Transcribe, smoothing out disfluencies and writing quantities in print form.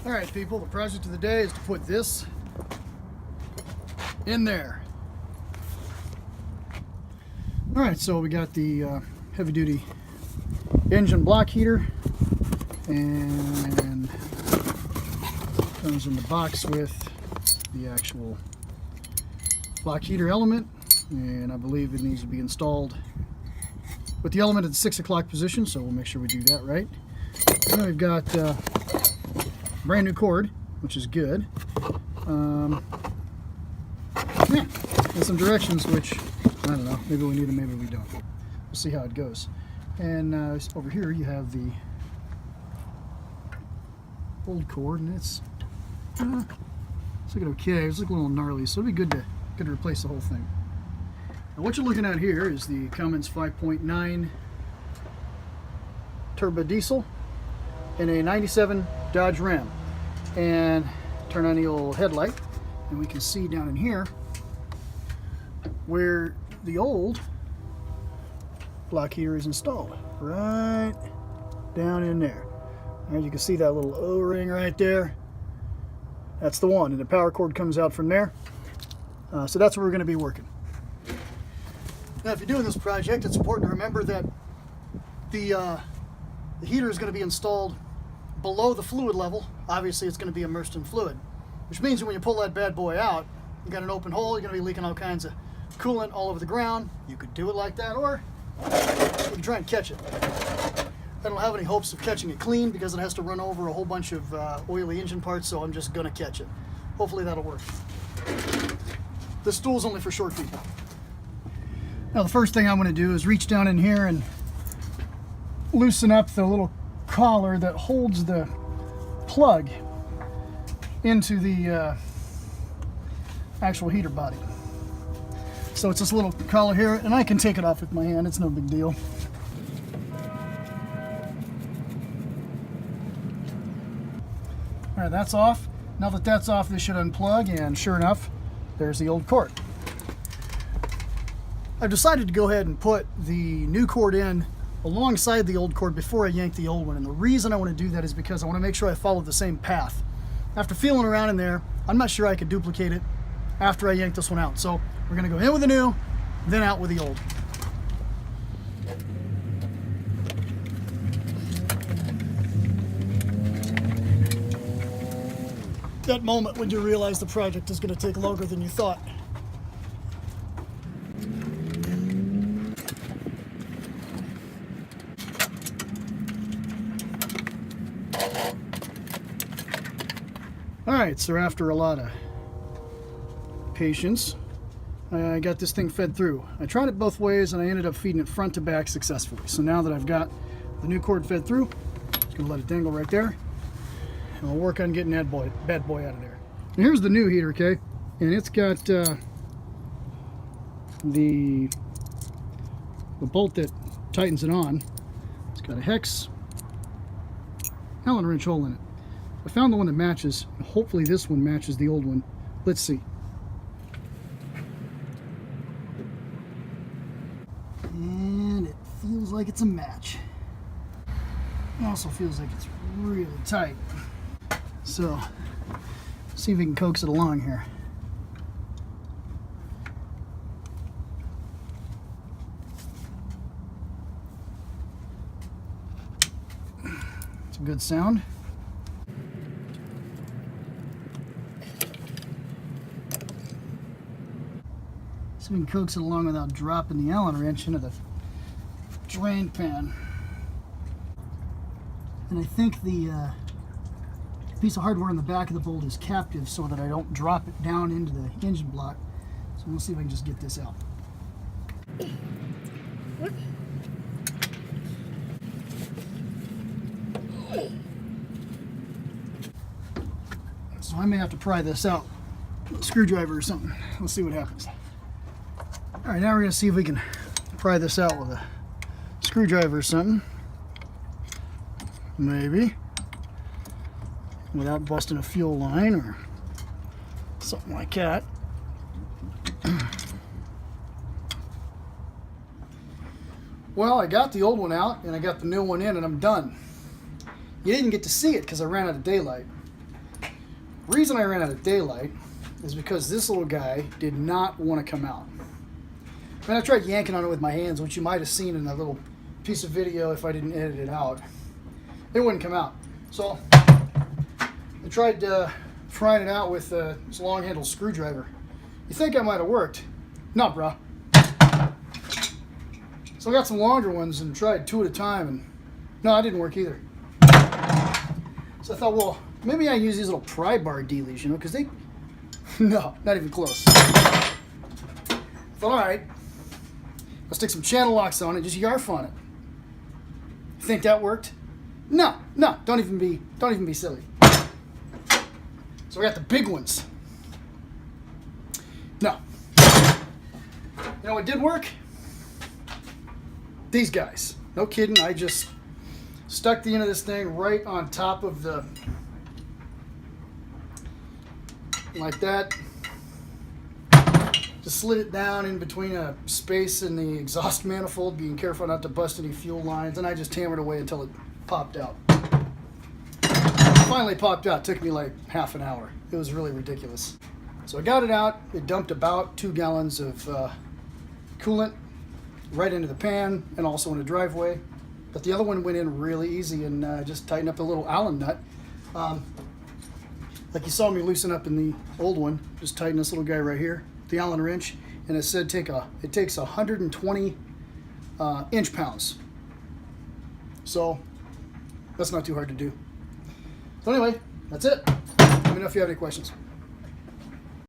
Alright people, the project of the day is to put this in there. Alright, so we got the heavy duty engine block heater, and comes in the box with the actual block heater element, and I believe it needs to be installed with the element at the 6 o'clock position, so we'll make sure we do that right. And then we've got brand new cord, which is good. Yeah, and some directions, which I don't know, maybe we need them, maybe we don't. We'll see how it goes. And over here you have the old cord, and it's looking okay. It's looking a little gnarly, so it'd be good to replace the whole thing. Now what you're looking at here is the Cummins 5.9 turbo diesel in a 97 Dodge Ram. And turn on the old headlight, and we can see down in here where the old block heater is installed, right down in there. And you can see that little O-ring right there. That's the one, and the power cord comes out from there. So that's where we're going to be working. Now, if you're doing this project, it's important to remember that the heater is going to be installed below the fluid level. Obviously, it's going to be immersed in fluid, which means that when you pull that bad boy out, you got an open hole. You're going to be leaking all kinds of coolant all over the ground. You could do it like that, or you can try and catch it. I don't have any hopes of catching it clean because it has to run over a whole bunch of oily engine parts, so I'm just going to catch it. Hopefully that'll work. This tool's only for short people. Now the first thing I'm going to do is reach down in here and loosen up the little collar that holds the plug into the actual heater body. So it's this little collar here, and I can take it off with my hand. It's no big deal. All right, that's off. Now that that's off, this should unplug, and sure enough, there's the old cord. I've decided to go ahead and put the new cord in alongside the old cord before I yank the old one, and the reason I want to do that is because I want to make sure I follow the same path. After feeling around in there, I'm not sure I could duplicate it after I yank this one out. So we're going to go in with the new, then out with the old. That moment when you realize the project is going to take longer than you thought. Alright, so after a lot of patience, I got this thing fed through. I tried it both ways, and I ended up feeding it front to back successfully. So now that I've got the new cord fed through, I'm just going to let it dangle right there, and we'll work on getting that bad boy out of there. And here's the new heater, okay? And it's got the bolt that tightens it on. It's got a hex Allen wrench hole in it. I found the one that matches. Hopefully this one matches the old one. Let's see. And it feels like it's a match. It also feels like it's really tight. So, see if we can coax it along here. It's a good sound. So we can coax it along without dropping the Allen wrench into the drain pan. And I think the piece of hardware in the back of the bolt is captive so that I don't drop it down into the engine block. So we'll see if I can just get this out. So I may have to pry this out with a screwdriver or something. We'll see what happens. All right, now we're going to see if we can pry this out with a screwdriver or something. Maybe. Without busting a fuel line or something like that. Well, I got the old one out and I got the new one in and I'm done. You didn't get to see it because I ran out of daylight. Reason I ran out of daylight is because this little guy did not want to come out. I mean, I tried yanking on it with my hands, which you might have seen in a little piece of video if I didn't edit it out. It wouldn't come out. So I tried frying it out with this long-handled screwdriver. You think I might have worked? No, bro. So I got some longer ones and tried 2 at a time, and no, it didn't work either. So I thought, well, maybe I use these little pry bar dealies, you know, because they... No, not even close. I thought, all right, I'll stick some channel locks on it, just yarf on it. You think that worked? No, don't even be silly. So we got the big ones. No. You know what did work? These guys. No kidding, I just stuck the end of this thing right on top of the, like that. Just slid it down in between a space in the exhaust manifold, being careful not to bust any fuel lines, and I just hammered away until it popped out. It finally popped out. It took me like half an hour. It was really ridiculous. So I got it out. It dumped about 2 gallons of coolant right into the pan and also in the driveway. But the other one went in really easy, and just tightened up a little Allen nut. Like you saw me loosen up in the old one, just tighten this little guy right here, the Allen wrench, and it said it takes 120 inch-pounds. So that's not too hard to do. So anyway, that's it. Let me know if you have any questions.